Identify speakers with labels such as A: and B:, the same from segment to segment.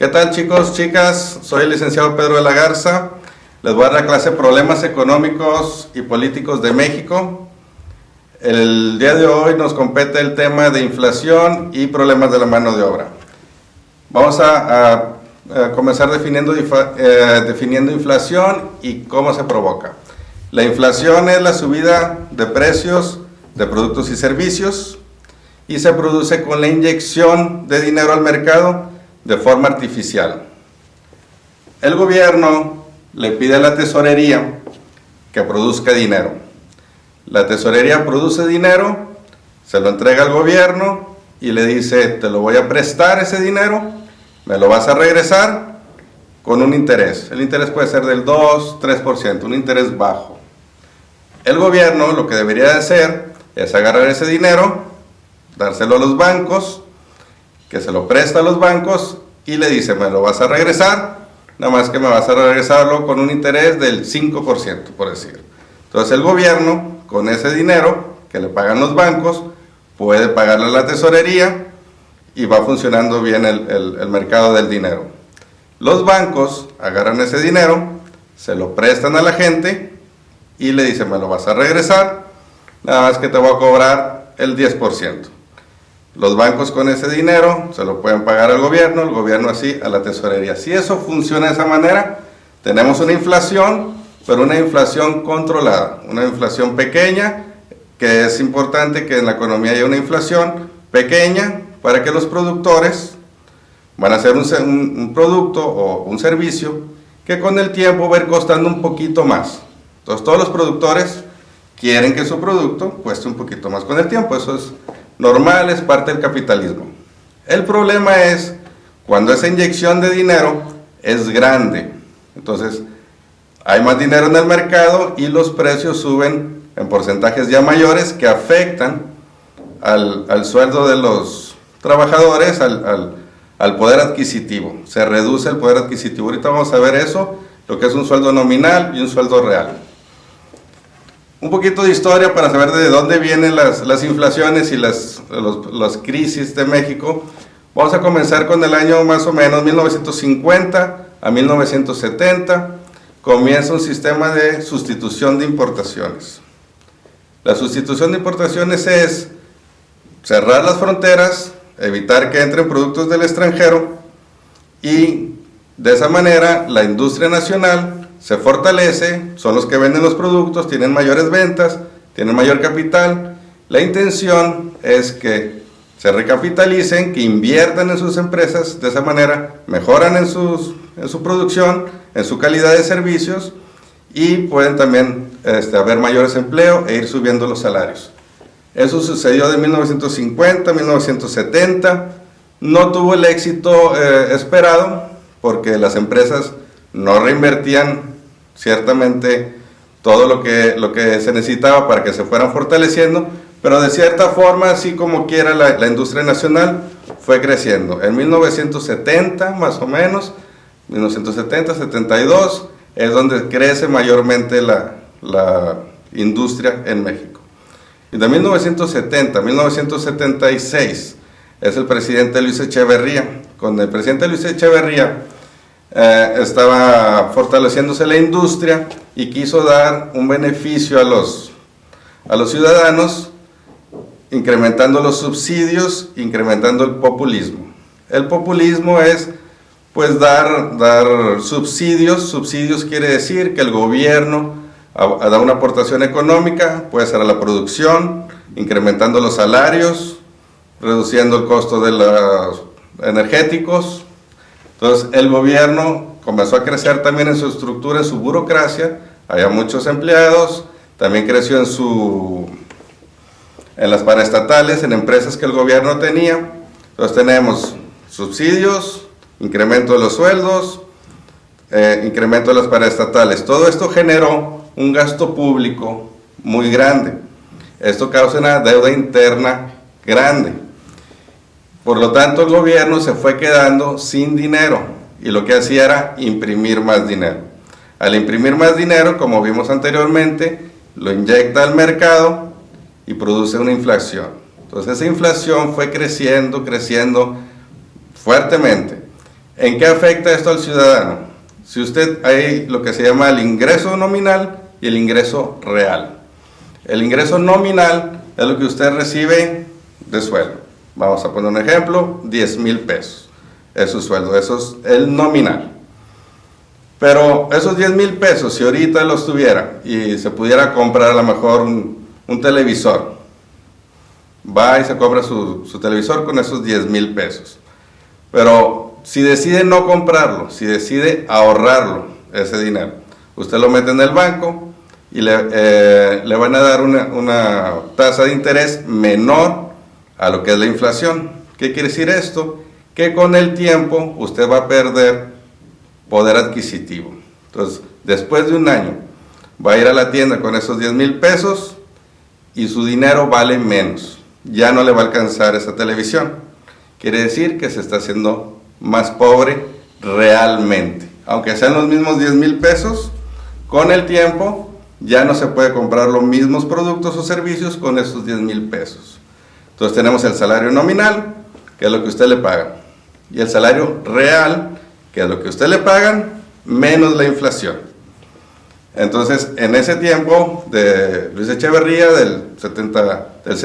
A: ¿Qué tal, chicos, chicas? Soy el licenciado Pedro de la Garza. Les voy a dar la clase Problemas Económicos y Políticos de México. El día de hoy nos compete el tema de inflación y problemas de la mano de obra. Vamos a comenzar definiendo inflación y cómo se provoca. La inflación es la subida de precios de productos y servicios y se produce con la inyección de dinero al mercado de forma artificial. El gobierno le pide a la tesorería que produzca dinero. La tesorería produce dinero, se lo entrega al gobierno y le dice: te lo voy a prestar ese dinero, me lo vas a regresar con un interés. El interés puede ser del 2, 3%, un interés bajo. El gobierno lo que debería de hacer es agarrar ese dinero, dárselo a los bancos, que se lo presta a los bancos y le dice: me lo vas a regresar, nada más que me vas a regresarlo con un interés del 5%, por decir. Entonces el gobierno, con ese dinero que le pagan los bancos, puede pagarle a la tesorería y va funcionando bien el mercado del dinero. Los bancos agarran ese dinero, se lo prestan a la gente y le dicen: me lo vas a regresar, nada más que te voy a cobrar el 10%. Los bancos con ese dinero se lo pueden pagar al gobierno, el gobierno así a la tesorería. Si eso funciona de esa manera, tenemos una inflación, pero una inflación controlada, una inflación pequeña, que es importante que en la economía haya una inflación pequeña para que los productores van a hacer un producto o un servicio que con el tiempo va a ir costando un poquito más. Entonces todos los productores quieren que su producto cueste un poquito más con el tiempo, eso es normal, es parte del capitalismo. El problema es cuando esa inyección de dinero es grande, entonces hay más dinero en el mercado y los precios suben en porcentajes ya mayores que afectan al sueldo de los trabajadores, al poder adquisitivo. Se reduce el poder adquisitivo. Ahorita vamos a ver eso, lo que es un sueldo nominal y un sueldo real. Un poquito de historia para saber de dónde vienen las inflaciones y las crisis de México. Vamos a comenzar con el año más o menos 1950 a 1970. Comienza un sistema de sustitución de importaciones. La sustitución de importaciones es cerrar las fronteras, evitar que entren productos del extranjero y de esa manera la industria nacional se fortalece, son los que venden los productos, tienen mayores ventas, tienen mayor capital. La intención es que se recapitalicen, que inviertan en sus empresas, de esa manera mejoran en su producción, en su calidad de servicios y pueden también haber mayores empleos e ir subiendo los salarios. Eso sucedió de 1950 a 1970, no tuvo el éxito esperado porque las empresas no reinvertían ciertamente todo lo que se necesitaba para que se fueran fortaleciendo, pero de cierta forma, así como quiera, la industria nacional fue creciendo. En 1970, más o menos, 1970, 72, es donde crece mayormente la industria en México. Y de 1970 a 1976 es el presidente Luis Echeverría. Con el presidente Luis Echeverría estaba fortaleciéndose la industria y quiso dar un beneficio a los ciudadanos, incrementando los subsidios, incrementando el populismo. El populismo es pues dar subsidios. Subsidios quiere decir que el gobierno da una aportación económica, puede ser a la producción, incrementando los salarios, reduciendo el costo de los energéticos. Entonces el gobierno comenzó a crecer también en su estructura, en su burocracia, había muchos empleados, también creció en las paraestatales, en empresas que el gobierno tenía. Entonces tenemos subsidios, incremento de los sueldos, incremento de las paraestatales. Todo esto generó un gasto público muy grande. Esto causa una deuda interna grande. Por lo tanto, el gobierno se fue quedando sin dinero y lo que hacía era imprimir más dinero. Al imprimir más dinero, como vimos anteriormente, lo inyecta al mercado y produce una inflación. Entonces esa inflación fue creciendo fuertemente. ¿En qué afecta esto al ciudadano? Si usted hay lo que se llama el ingreso nominal y el ingreso real. El ingreso nominal es lo que usted recibe de sueldo. Vamos a poner un ejemplo, 10,000 pesos. Es su sueldo, eso es el nominal. Pero esos 10,000 pesos, si ahorita los tuviera y se pudiera comprar a lo mejor un televisor, va y se compra su televisor con esos 10,000 pesos. Pero si decide no comprarlo, si decide ahorrarlo, ese dinero, usted lo mete en el banco y le van a dar una tasa de interés menor a lo que es la inflación. ¿Qué quiere decir esto? Que con el tiempo usted va a perder poder adquisitivo. Entonces, después de un año, va a ir a la tienda con esos 10,000 pesos y su dinero vale menos. Ya no le va a alcanzar esa televisión. Quiere decir que se está haciendo más pobre realmente. Aunque sean los mismos 10,000 pesos, con el tiempo ya no se puede comprar los mismos productos o servicios con esos 10,000 pesos. Entonces tenemos el salario nominal, que es lo que usted le paga, y el salario real, que es lo que usted le pagan, menos la inflación. Entonces, en ese tiempo de Luis Echeverría, del 70 al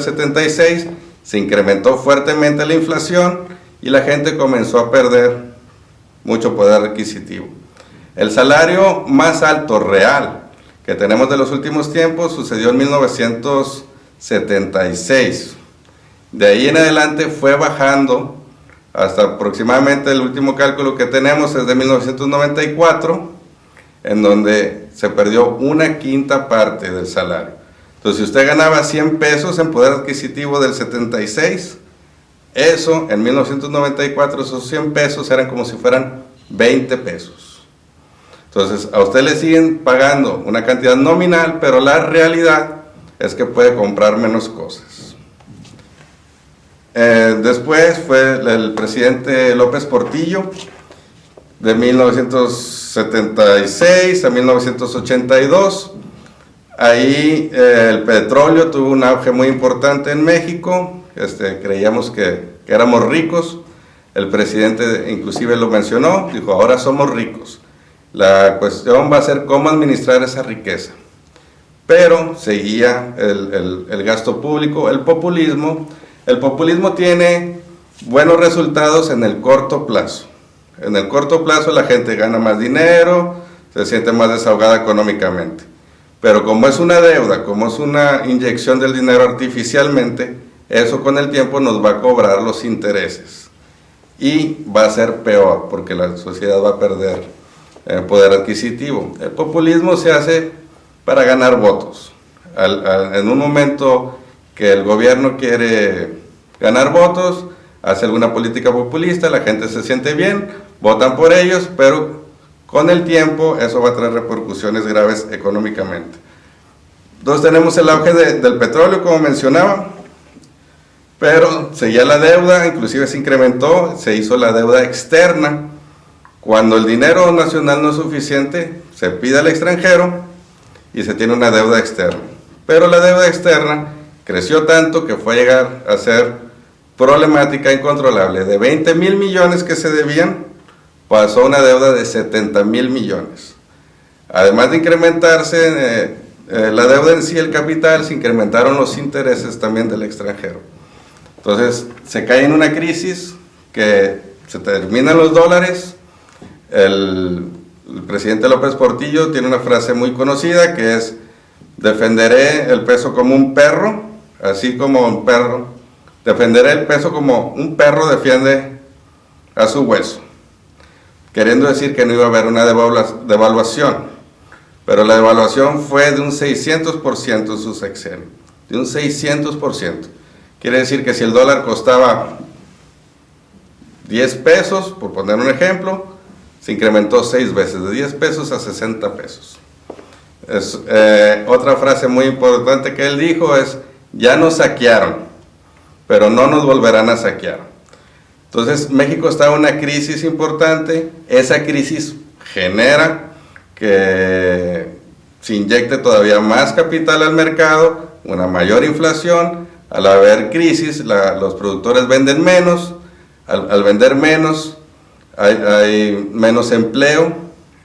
A: 76, se incrementó fuertemente la inflación y la gente comenzó a perder mucho poder adquisitivo. El salario más alto real que tenemos de los últimos tiempos sucedió en 1976. De ahí en adelante fue bajando hasta aproximadamente el último cálculo que tenemos es de 1994, en donde se perdió 1/5 parte del salario. Entonces, si usted ganaba 100 pesos en poder adquisitivo del 76, eso en 1994, esos 100 pesos eran como si fueran 20 pesos. Entonces, a usted le siguen pagando una cantidad nominal, pero la realidad es que puede comprar menos cosas. Después fue el presidente López Portillo, de 1976 a 1982. Ahí el petróleo tuvo un auge muy importante en México. Creíamos que éramos ricos. El presidente inclusive lo mencionó, dijo, ahora somos ricos. La cuestión va a ser cómo administrar esa riqueza. Pero seguía el gasto público, el populismo. El populismo tiene buenos resultados en el corto plazo. En el corto plazo la gente gana más dinero, se siente más desahogada económicamente. Pero como es una deuda, como es una inyección del dinero artificialmente, eso con el tiempo nos va a cobrar los intereses. Y va a ser peor, porque la sociedad va a perder poder adquisitivo. El populismo se hace para ganar votos. En un momento que el gobierno quiere ganar votos, hace alguna política populista, la gente se siente bien, votan por ellos, pero con el tiempo eso va a traer repercusiones graves económicamente. Entonces tenemos el auge del petróleo, como mencionaba, pero seguía la deuda, inclusive se incrementó, se hizo la deuda externa. Cuando el dinero nacional no es suficiente, se pide al extranjero y se tiene una deuda externa. Pero la deuda externa creció tanto que fue a llegar a ser problemática incontrolable. De 20,000 millones que se debían, pasó a una deuda de 70,000 millones. Además de incrementarse la deuda en sí, el capital, se incrementaron los intereses también del extranjero. Entonces, se cae en una crisis que se terminan los dólares. El presidente López Portillo tiene una frase muy conocida que es: defenderé el peso como un perro, así como un perro, defenderé el peso como un perro defiende a su hueso, queriendo decir que no iba a haber una devaluación, pero la devaluación fue de un 600% en su sexenio, de un 600%. Quiere decir que si el dólar costaba 10 pesos, por poner un ejemplo, se incrementó 6 veces, de 10 pesos a 60 pesos. Otra frase muy importante que él dijo es: ya nos saquearon, pero no nos volverán a saquear. Entonces México está en una crisis importante. Esa crisis genera que se inyecte todavía más capital al mercado, una mayor inflación. Al haber crisis, los productores venden menos. Al vender menos, hay menos empleo,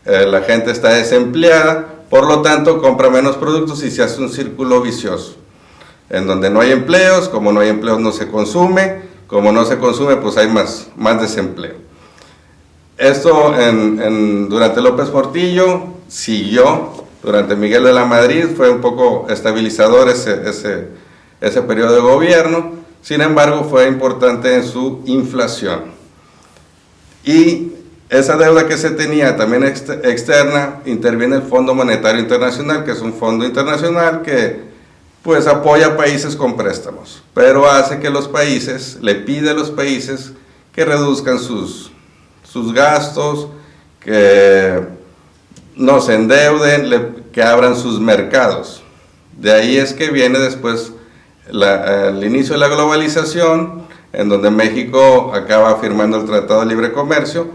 A: la gente está desempleada, por lo tanto compra menos productos y se hace un círculo vicioso. En donde no hay empleos, como no hay empleos no se consume, como no se consume pues hay más desempleo. Esto durante López Portillo siguió, durante Miguel de la Madrid fue un poco estabilizador ese periodo de gobierno, sin embargo fue importante en su inflación. Y esa deuda que se tenía también externa, interviene el Fondo Monetario Internacional, que es un fondo internacional que pues apoya a países con préstamos, pero hace que los países, le pide a los países que reduzcan sus gastos, que no se endeuden, que abran sus mercados. De ahí es que viene después el inicio de la globalización, en donde México acaba firmando el Tratado de Libre Comercio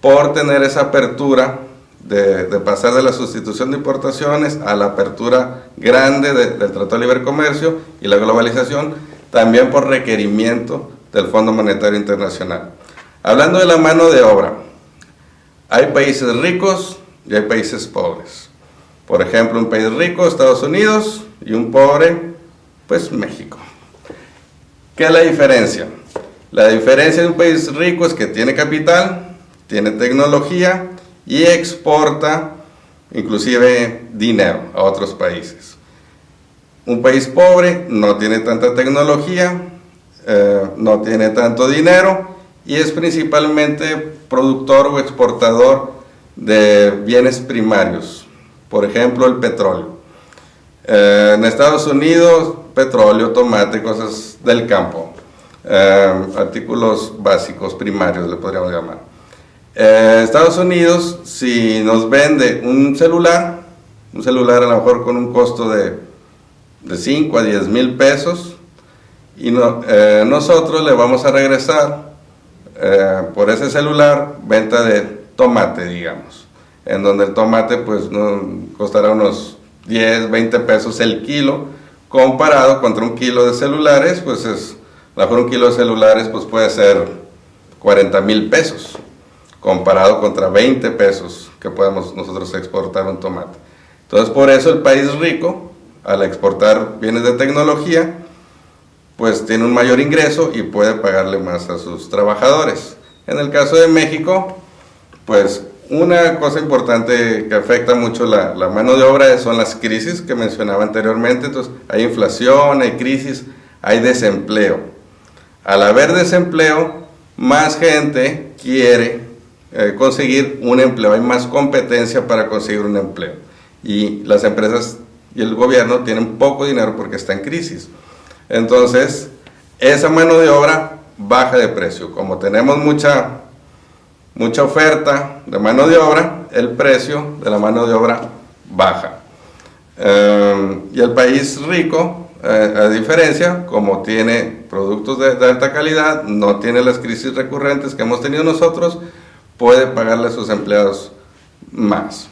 A: por tener esa apertura de pasar de la sustitución de importaciones a la apertura grande del Tratado de Libre Comercio y la globalización, también por requerimiento del Fondo Monetario Internacional. Hablando de la mano de obra, hay países ricos y hay países pobres. Por ejemplo, un país rico, Estados Unidos, y un pobre, pues México. ¿Qué es la diferencia? La diferencia de un país rico es que tiene capital, tiene tecnología y exporta inclusive dinero a otros países. Un país pobre no tiene tanta tecnología, no tiene tanto dinero y es principalmente productor o exportador de bienes primarios, por ejemplo el petróleo. En Estados Unidos, petróleo, tomate, cosas del campo, artículos básicos, primarios le podríamos llamar. Estados Unidos, si nos vende un celular a lo mejor con un costo de 5 a 10 mil pesos, y nosotros le vamos a regresar por ese celular venta de tomate, digamos, en donde el tomate pues costará unos 10, 20 pesos el kilo, comparado contra un kilo de celulares, pues a lo mejor un kilo de celulares pues puede ser 40 mil pesos, comparado contra 20 pesos que podemos nosotros exportar un tomate. Entonces por eso el país rico, al exportar bienes de tecnología, pues tiene un mayor ingreso y puede pagarle más a sus trabajadores. En el caso de México, pues una cosa importante que afecta mucho la mano de obra son las crisis que mencionaba anteriormente. Entonces hay inflación, hay crisis, hay desempleo. Al haber desempleo, más gente quiere conseguir un empleo, hay más competencia para conseguir un empleo. Y las empresas y el gobierno tienen poco dinero porque está en crisis. Entonces, esa mano de obra baja de precio. Como tenemos mucha oferta de mano de obra, el precio de la mano de obra baja. Y el país rico, a diferencia, como tiene productos de alta calidad, no tiene las crisis recurrentes que hemos tenido nosotros, puede pagarle a sus empleados más.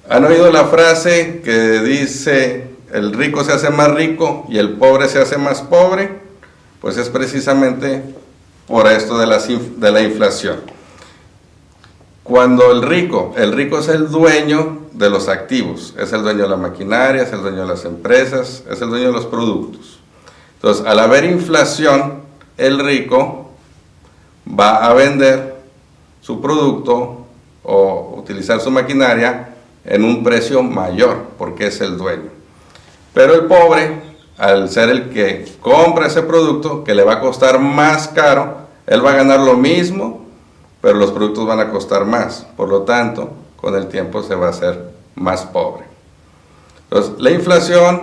A: ¿Han oído la frase que dice el rico se hace más rico y el pobre se hace más pobre? Pues es precisamente por esto de la inflación. Cuando el rico es el dueño de los activos, es el dueño de la maquinaria, es el dueño de las empresas, es el dueño de los productos. Entonces, al haber inflación, el rico va a vender su producto o utilizar su maquinaria en un precio mayor, porque es el dueño. Pero el pobre, al ser el que compra ese producto, que le va a costar más caro, él va a ganar lo mismo, pero los productos van a costar más. Por lo tanto, con el tiempo se va a hacer más pobre. Entonces, la inflación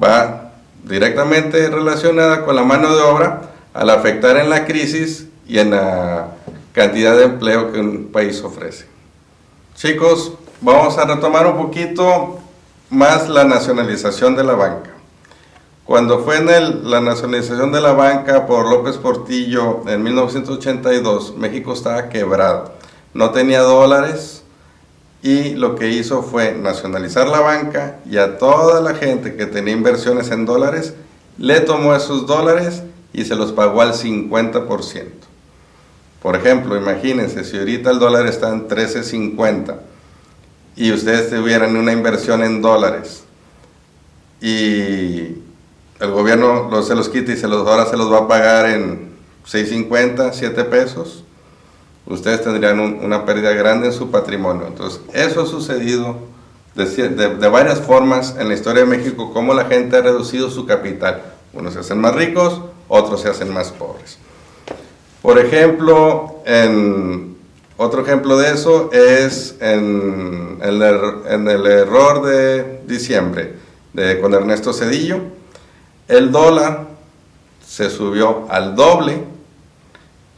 A: va directamente relacionada con la mano de obra al afectar en la crisis y en la cantidad de empleo que un país ofrece. Chicos, vamos a retomar un poquito más la nacionalización de la banca. Cuando fue la nacionalización de la banca por López Portillo en 1982, México estaba quebrado, no tenía dólares, y lo que hizo fue nacionalizar la banca, y a toda la gente que tenía inversiones en dólares, le tomó esos dólares y se los pagó al 50%. Por ejemplo, imagínense, si ahorita el dólar está en 13.50 y ustedes tuvieran una inversión en dólares y el gobierno se los quita y ahora se los va a pagar en 6.50, 7 pesos, ustedes tendrían una pérdida grande en su patrimonio. Entonces, eso ha sucedido de varias formas en la historia de México, cómo la gente ha reducido su capital. Unos se hacen más ricos, otros se hacen más pobres. Por ejemplo, otro ejemplo de eso es en el error de diciembre con Ernesto Zedillo. El dólar se subió al doble,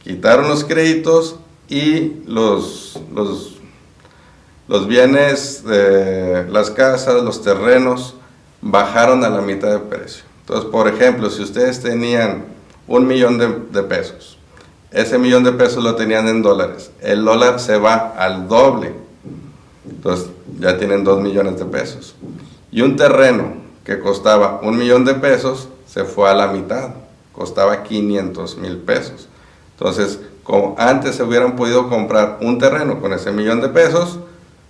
A: quitaron los créditos y los bienes, las casas, los terrenos, bajaron a la mitad de precio. Entonces, por ejemplo, si ustedes tenían 1 millón de pesos, ese millón de pesos lo tenían en dólares, el dólar se va al doble, entonces ya tienen 2 millones de pesos. Y un terreno que costaba 1 millón de pesos se fue a la mitad, costaba 500,000 pesos. Entonces, como antes se hubieran podido comprar un terreno con ese millón de pesos,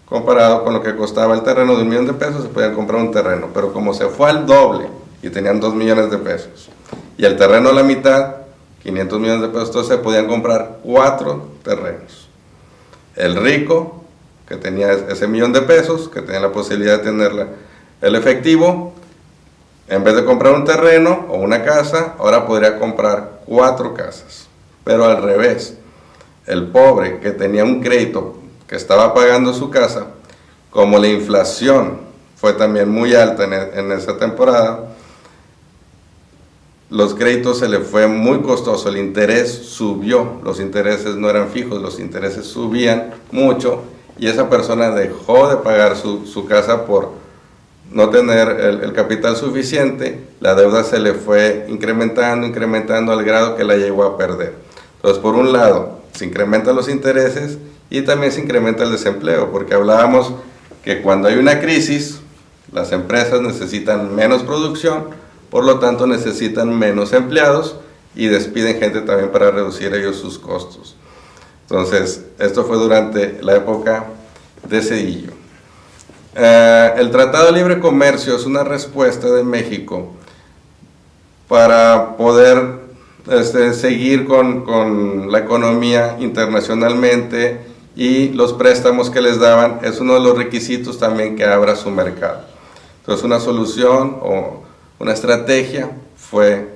A: comparado con lo que costaba el terreno de 1 millón de pesos, se podían comprar un terreno, pero como se fue al doble y tenían 2 millones de pesos, y el terreno a la mitad, 500 millones de pesos, entonces se podían comprar 4 terrenos. El rico, que tenía ese millón de pesos, que tenía la posibilidad de tener el efectivo, en vez de comprar un terreno o una casa, ahora podría comprar 4 casas. Pero al revés, el pobre que tenía un crédito, que estaba pagando su casa, como la inflación fue también muy alta en esa temporada, los créditos se le fue muy costoso, el interés subió, los intereses no eran fijos, los intereses subían mucho y esa persona dejó de pagar su casa por no tener el capital suficiente, la deuda se le fue incrementando al grado que la llegó a perder. Entonces, por un lado, se incrementan los intereses y también se incrementa el desempleo, porque hablábamos que cuando hay una crisis, las empresas necesitan menos producción, por lo tanto necesitan menos empleados y despiden gente también para reducir ellos sus costos. Entonces, esto fue durante la época de Zedillo. El Tratado de Libre Comercio es una respuesta de México para poder seguir con la economía internacionalmente, y los préstamos que les daban es uno de los requisitos también que abra su mercado. Entonces, una solución o una estrategia fue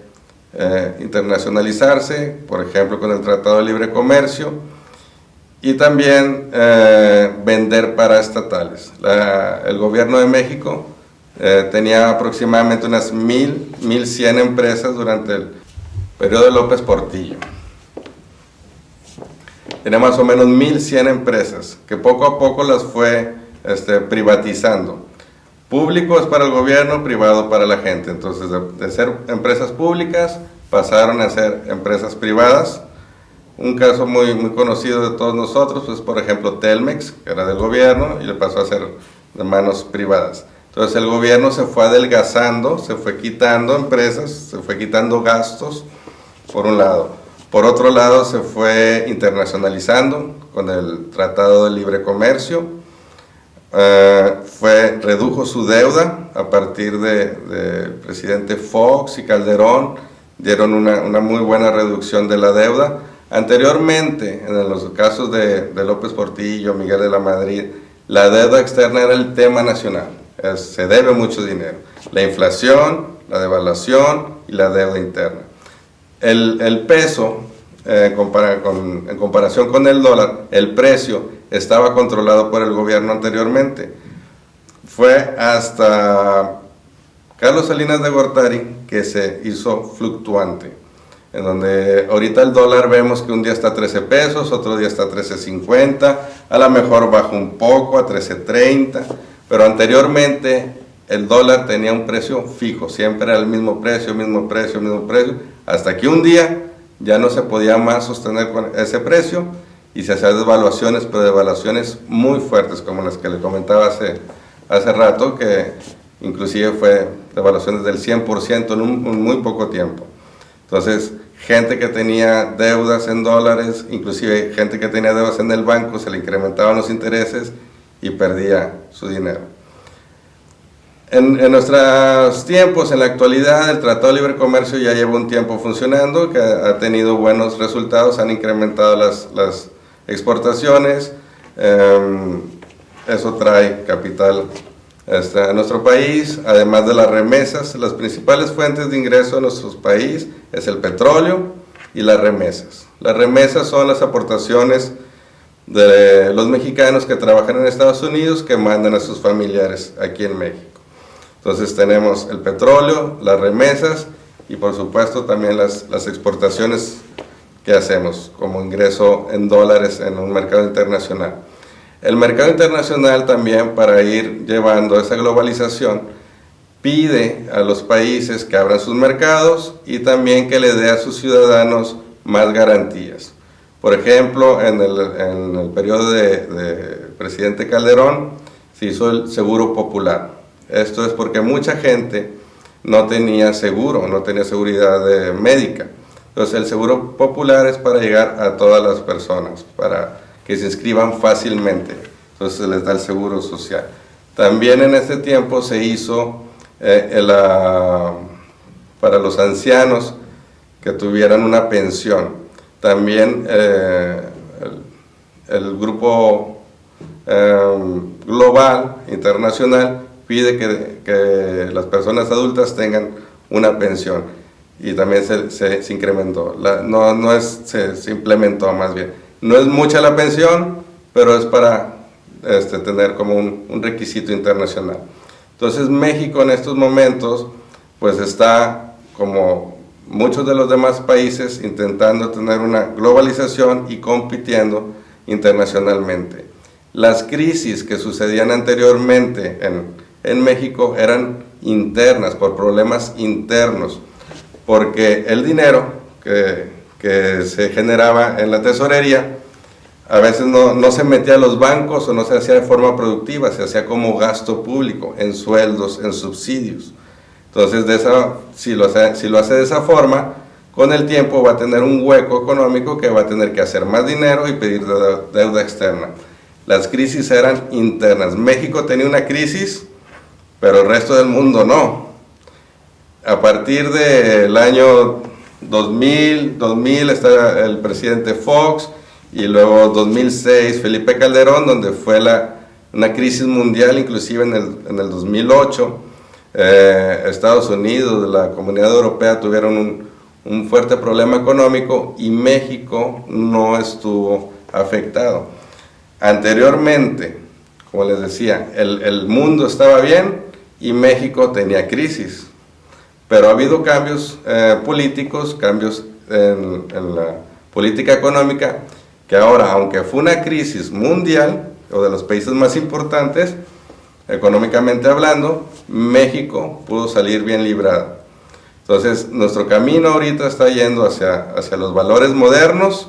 A: internacionalizarse, por ejemplo con el Tratado de Libre Comercio, y también vender paraestatales. El gobierno de México tenía aproximadamente unas 1,100 empresas durante el periodo de López Portillo. Tenía más o menos 1,100 empresas que poco a poco las fue privatizando. Público es para el gobierno, privado para la gente. Entonces, de ser empresas públicas pasaron a ser empresas privadas. Un caso muy conocido de todos nosotros, pues por ejemplo Telmex, que era del gobierno y le pasó a ser de manos privadas. Entonces el gobierno se fue adelgazando, se fue quitando empresas, se fue quitando gastos, por un lado. Por otro lado, se fue internacionalizando con el Tratado de Libre Comercio, redujo su deuda a partir del presidente Fox y Calderón, dieron una muy buena reducción de la deuda. Anteriormente, en los casos de López Portillo, Miguel de la Madrid, la deuda externa era el tema nacional, se debe mucho dinero, la inflación, la devaluación y la deuda interna. El peso, en comparación con el dólar, el precio estaba controlado por el gobierno anteriormente. Fue hasta Carlos Salinas de Gortari que se hizo fluctuante, en donde ahorita el dólar vemos que un día está a 13 pesos, otro día está a 13.50, a lo mejor bajó un poco a 13.30, pero anteriormente el dólar tenía un precio fijo, siempre era el mismo precio, hasta que un día ya no se podía más sostener con ese precio y se hacían devaluaciones, pero devaluaciones muy fuertes, como las que le comentaba hace rato, que inclusive fue devaluaciones del 100% en un muy poco tiempo. Entonces, gente que tenía deudas en dólares, inclusive gente que tenía deudas en el banco, se le incrementaban los intereses y perdía su dinero. En nuestros tiempos, en la actualidad, el Tratado de Libre Comercio ya lleva un tiempo funcionando, que ha tenido buenos resultados, han incrementado las exportaciones, eso trae capital a nuestro país, además de las remesas. Las principales fuentes de ingreso de nuestro país es el petróleo y las remesas. Las remesas son las aportaciones de los mexicanos que trabajan en Estados Unidos que mandan a sus familiares aquí en México. Entonces tenemos el petróleo, las remesas y por supuesto también las exportaciones que hacemos como ingreso en dólares en un mercado internacional. El mercado internacional también, para ir llevando esa globalización, pide a los países que abran sus mercados y también que le dé a sus ciudadanos más garantías. Por ejemplo, en el periodo de presidente Calderón se hizo el Seguro Popular. Esto es porque mucha gente no tenía seguro, no tenía seguridad médica. Entonces el Seguro Popular es para llegar a todas las personas, para que se inscriban fácilmente. Entonces se les da el seguro social. También en este tiempo se hizo para los ancianos que tuvieran una pensión. También el grupo global, internacional, pide que las adultas tengan una pensión y también se incrementó. Se implementó más bien. No es mucha la pensión, pero es para tener como un requisito internacional. Entonces México en estos momentos pues está como muchos de los demás países intentando tener una globalización y compitiendo internacionalmente. Las crisis que sucedían anteriormente en México eran internas, por problemas internos, porque el dinero que se generaba en la tesorería a veces no se metía a los bancos o no se hacía de forma productiva, se hacía como gasto público, en sueldos, en subsidios. Entonces, si lo hace de esa forma, con el tiempo va a tener un hueco económico que va a tener que hacer más dinero y pedir deuda externa. Las crisis eran internas. México tenía una crisis, pero el resto del mundo no. A partir del año 2000 está el presidente Fox, y luego 2006 Felipe Calderón, donde fue una crisis mundial, inclusive en el 2008. Estados Unidos, la Comunidad Europea tuvieron un fuerte problema económico y México no estuvo afectado. Anteriormente, como les decía, el mundo estaba bien y México tenía crisis, pero ha habido cambios políticos, cambios en la política económica, que ahora, aunque fue una crisis mundial o de los países más importantes, económicamente hablando, México pudo salir bien librado. Entonces, nuestro camino ahorita está yendo hacia los valores modernos,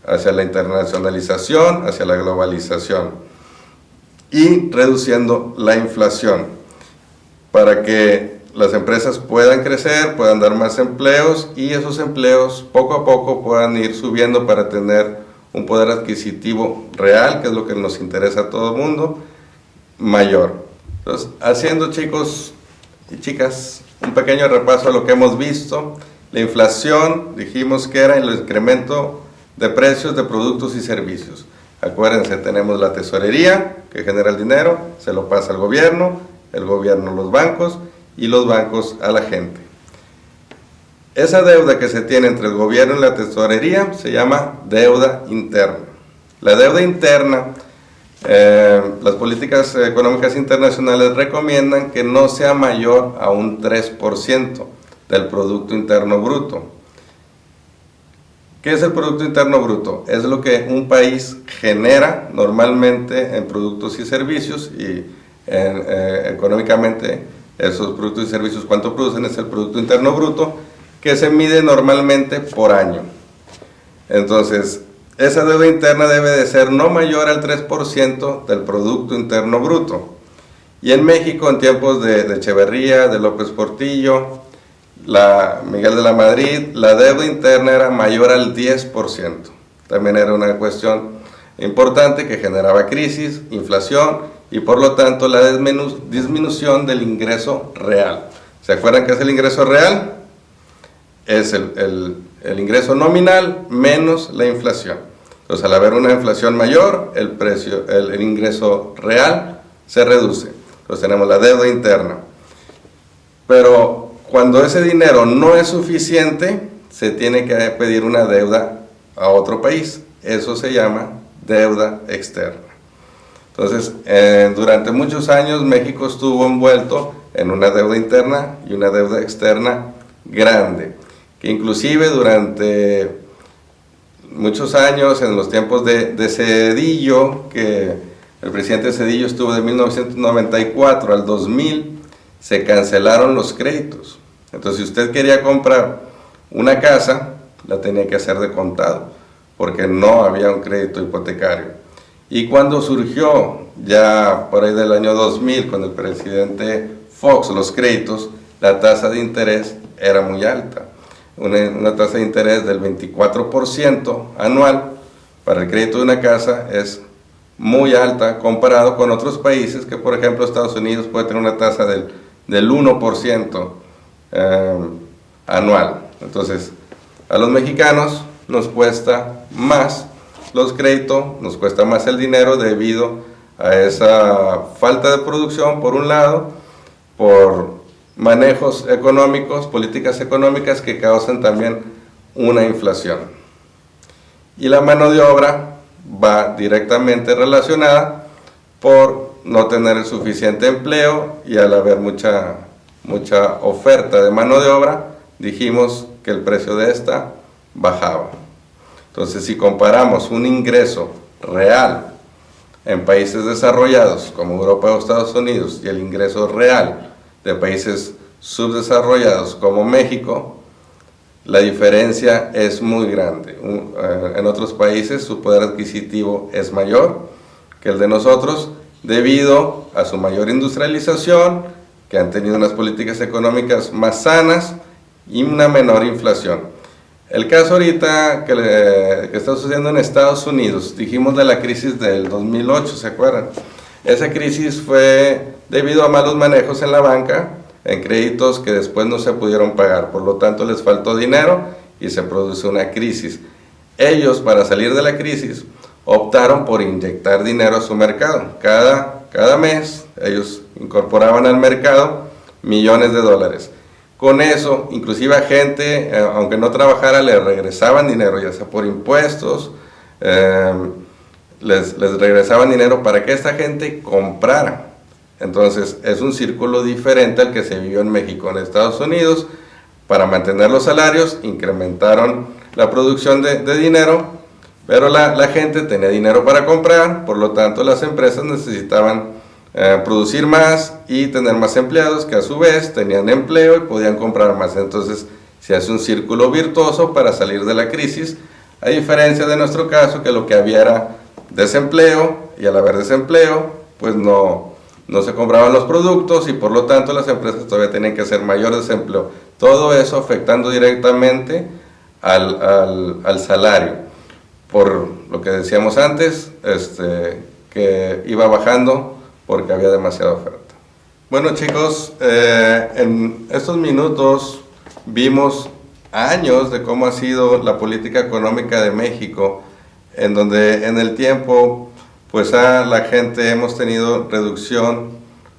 A: hacia la internacionalización, hacia la globalización y reduciendo la inflación para que las empresas puedan crecer, puedan dar más empleos y esos empleos poco a poco puedan ir subiendo para tener un poder adquisitivo real, que es lo que nos interesa a todo el mundo, mayor. Entonces, haciendo, chicos y chicas, un pequeño repaso a lo que hemos visto. La inflación, dijimos que era el incremento de precios de productos y servicios. Acuérdense, tenemos la tesorería, que genera el dinero, se lo pasa al gobierno, el gobierno a los bancos, y los bancos a la gente. Esa deuda que se tiene entre el gobierno y la tesorería se llama deuda interna. La deuda interna, las políticas económicas internacionales recomiendan que no sea mayor a un 3% del Producto Interno Bruto. ¿Qué es el Producto Interno Bruto? Es lo que un país genera normalmente en productos y servicios y económicamente esos productos y servicios, ¿cuánto producen? Es el Producto Interno Bruto, que se mide normalmente por año. Entonces, esa deuda interna debe de ser no mayor al 3% del Producto Interno Bruto. Y en México, en tiempos de Echeverría, de López Portillo, Miguel de la Madrid, la deuda interna era mayor al 10%. También era una cuestión importante que generaba crisis, inflación y por lo tanto la disminución del ingreso real. ¿Se acuerdan qué es el ingreso real? Es el ingreso nominal menos la inflación. Entonces, al haber una inflación mayor, el ingreso real se reduce. Entonces tenemos la deuda interna. Pero cuando ese dinero no es suficiente, se tiene que pedir una deuda a otro país. Eso se llama deuda externa. Entonces, durante muchos años México estuvo envuelto en una deuda interna y una deuda externa grande, que inclusive durante muchos años, en los tiempos de Zedillo, que el presidente Zedillo estuvo de 1994 al 2000, se cancelaron los créditos. Entonces, si usted quería comprar una casa, la tenía que hacer de contado, porque no había un crédito hipotecario. Y cuando surgió, ya por ahí del año 2000, con el presidente Fox, los créditos, la tasa de interés era muy alta. Una tasa de interés del 24% anual para el crédito de una casa es muy alta comparado con otros países que, por ejemplo, Estados Unidos puede tener una tasa del 1% anual. Entonces, a los mexicanos nos cuesta más los créditos, nos cuesta más el dinero debido a esa falta de producción, por un lado, por manejos económicos, políticas económicas que causan también una inflación. Y la mano de obra va directamente relacionada por no tener el suficiente empleo, y al haber mucha oferta de mano de obra, dijimos que el precio de esta bajaba. Entonces, si comparamos un ingreso real en países desarrollados como Europa o Estados Unidos y el ingreso real de países subdesarrollados como México, la diferencia es muy grande. En otros países su poder adquisitivo es mayor que el de nosotros debido a su mayor industrialización, que han tenido unas políticas económicas más sanas y una menor inflación. El caso ahorita que está sucediendo en Estados Unidos, dijimos de la crisis del 2008, ¿se acuerdan? Esa crisis fue debido a malos manejos en la banca, en créditos que después no se pudieron pagar, por lo tanto les faltó dinero y se produce una crisis. Ellos, para salir de la crisis, optaron por inyectar dinero a su mercado. Cada mes ellos incorporaban al mercado millones de dólares. Con eso, inclusive a gente, aunque no trabajara, le regresaban dinero, ya sea por impuestos, les regresaban dinero para que esta gente comprara. Entonces, es un círculo diferente al que se vivió en México. En Estados Unidos, para mantener los salarios, incrementaron la producción de dinero, pero la gente tenía dinero para comprar, por lo tanto las empresas necesitaban producir más y tener más empleados, que a su vez tenían empleo y podían comprar más. Entonces se hace un círculo virtuoso para salir de la crisis, a diferencia de nuestro caso, que lo que había era desempleo, y al haber desempleo pues no se compraban los productos y por lo tanto las empresas todavía tenían que hacer mayor desempleo. Todo eso afectando directamente al salario, por lo que decíamos antes, que iba bajando porque había demasiada oferta. Bueno, chicos, en estos minutos vimos años de cómo ha sido la política económica de México, en donde en el tiempo pues la gente hemos tenido reducción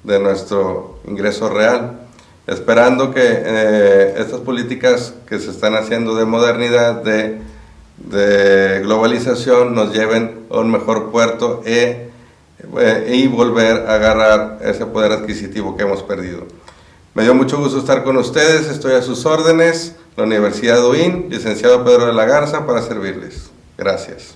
A: de nuestro ingreso real, esperando que estas políticas que se están haciendo de modernidad, de globalización, nos lleven a un mejor puerto y volver a agarrar ese poder adquisitivo que hemos perdido. Me dio mucho gusto estar con ustedes, estoy a sus órdenes, la Universidad UIN, licenciado Pedro de la Garza, para servirles. Gracias.